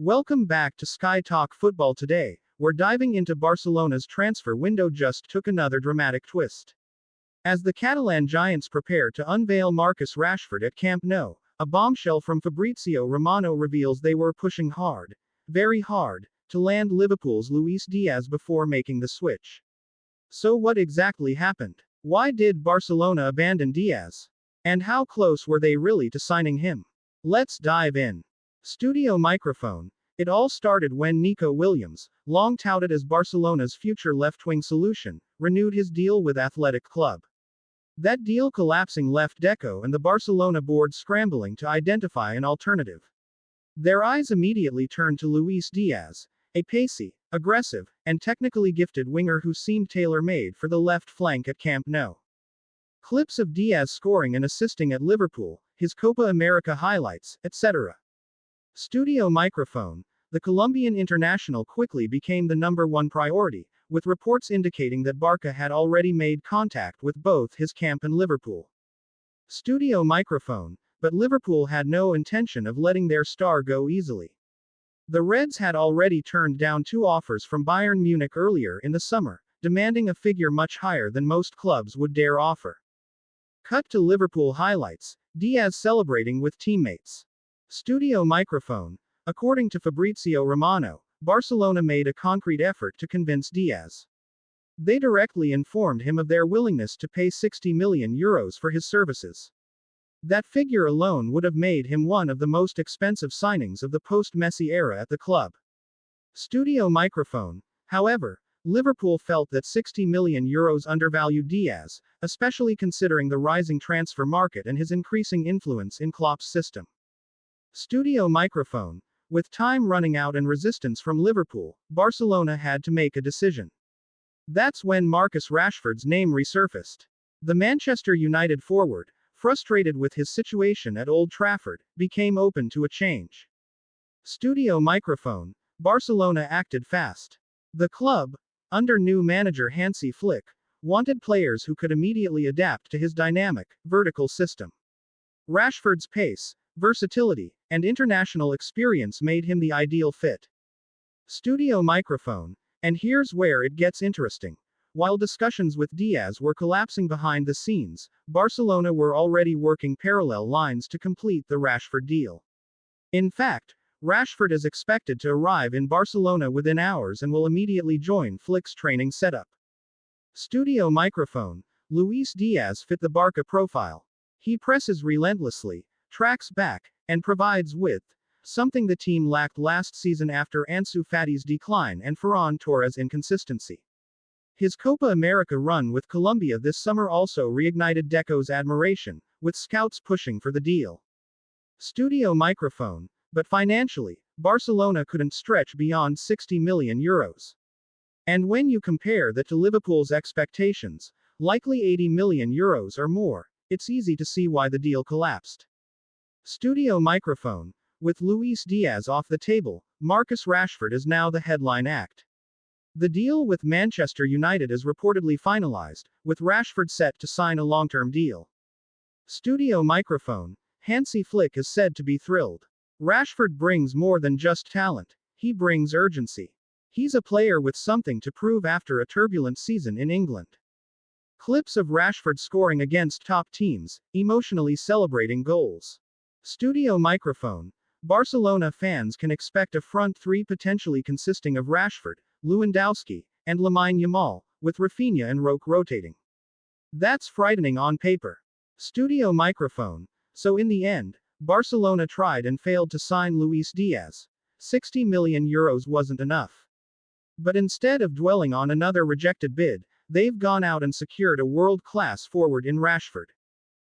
Welcome back to Sky Talk Football today. We're diving into Barcelona's transfer window just took another dramatic twist. As the Catalan giants prepare to unveil Marcus Rashford at Camp Nou, a bombshell from Fabrizio Romano reveals they were pushing hard, very hard, to land Liverpool's Luis Diaz before making the switch. So what exactly happened? Why did Barcelona abandon Diaz? And how close were they really to signing him? Let's dive in. Studio microphone. It all started when Nico Williams, long touted as Barcelona's future left-wing solution, renewed his deal with Athletic Club. That deal collapsing left Deco and the Barcelona board scrambling to identify an alternative. Their eyes immediately turned to Luis Diaz, a pacey, aggressive, and technically gifted winger who seemed tailor-made for the left flank at Camp Nou. Clips of Diaz scoring and assisting at Liverpool, his Copa America highlights, etc. Studio microphone. The Colombian international quickly became the #1 priority, with reports indicating that Barca had already made contact with both his camp and Liverpool. Studio microphone. But Liverpool had no intention of letting their star go easily. The Reds had already turned down 2 offers from Bayern Munich earlier in the summer, demanding a figure much higher than most clubs would dare offer. Cut to Liverpool highlights. Diaz celebrating with teammates. Studio microphone. According to Fabrizio Romano, Barcelona made a concrete effort to convince Diaz. They directly informed him of their willingness to pay €60 million for his services. That figure alone would have made him one of the most expensive signings of the post-Messi era at the club. Studio microphone. However, Liverpool felt that €60 million undervalued Diaz, especially considering the rising transfer market and his increasing influence in Klopp's system. Studio microphone. With time running out and resistance from Liverpool, Barcelona had to make a decision. That's when Marcus Rashford's name resurfaced. The Manchester United forward, frustrated with his situation at Old Trafford, became open to a change. Studio microphone. Barcelona acted fast. The club, under new manager Hansi Flick, wanted players who could immediately adapt to his dynamic, vertical system. Rashford's pace, versatility, and international experience made him the ideal fit. Studio microphone. And here's where it gets interesting. While discussions with Diaz were collapsing behind the scenes, Barcelona were already working parallel lines to complete the Rashford deal. In fact, Rashford is expected to arrive in Barcelona within hours and will immediately join Flick's training setup. Studio microphone. Luis Diaz fit the Barca profile. He presses relentlessly, tracks back, and provides width, something the team lacked last season after Ansu Fati's decline and Ferran Torres' inconsistency. His Copa America run with Colombia this summer also reignited Deco's admiration, with scouts pushing for the deal. Studio microphone. But financially, Barcelona couldn't stretch beyond €60 million. And when you compare that to Liverpool's expectations, likely €80 million or more, it's easy to see why the deal collapsed. Studio microphone. With Luis Diaz off the table, Marcus Rashford is now the headline act. The deal with Manchester United is reportedly finalized, with Rashford set to sign a long-term deal. Studio microphone. Hansi Flick is said to be thrilled. Rashford brings more than just talent, he brings urgency. He's a player with something to prove after a turbulent season in England. Clips of Rashford scoring against top teams, emotionally celebrating goals. Studio microphone. Barcelona fans can expect a front 3 potentially consisting of Rashford, Lewandowski, and Lamine Yamal, with Rafinha and Roque rotating. That's frightening on paper. Studio microphone. So in the end, Barcelona tried and failed to sign Luis Diaz. €60 million wasn't enough. But instead of dwelling on another rejected bid, they've gone out and secured a world-class forward in Rashford.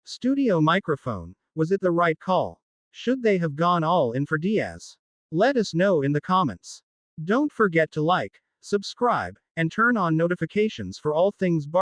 Studio microphone. Was it the right call? Should they have gone all in for Diaz? Let us know in the comments. Don't forget to like, subscribe, and turn on notifications for all things Barca.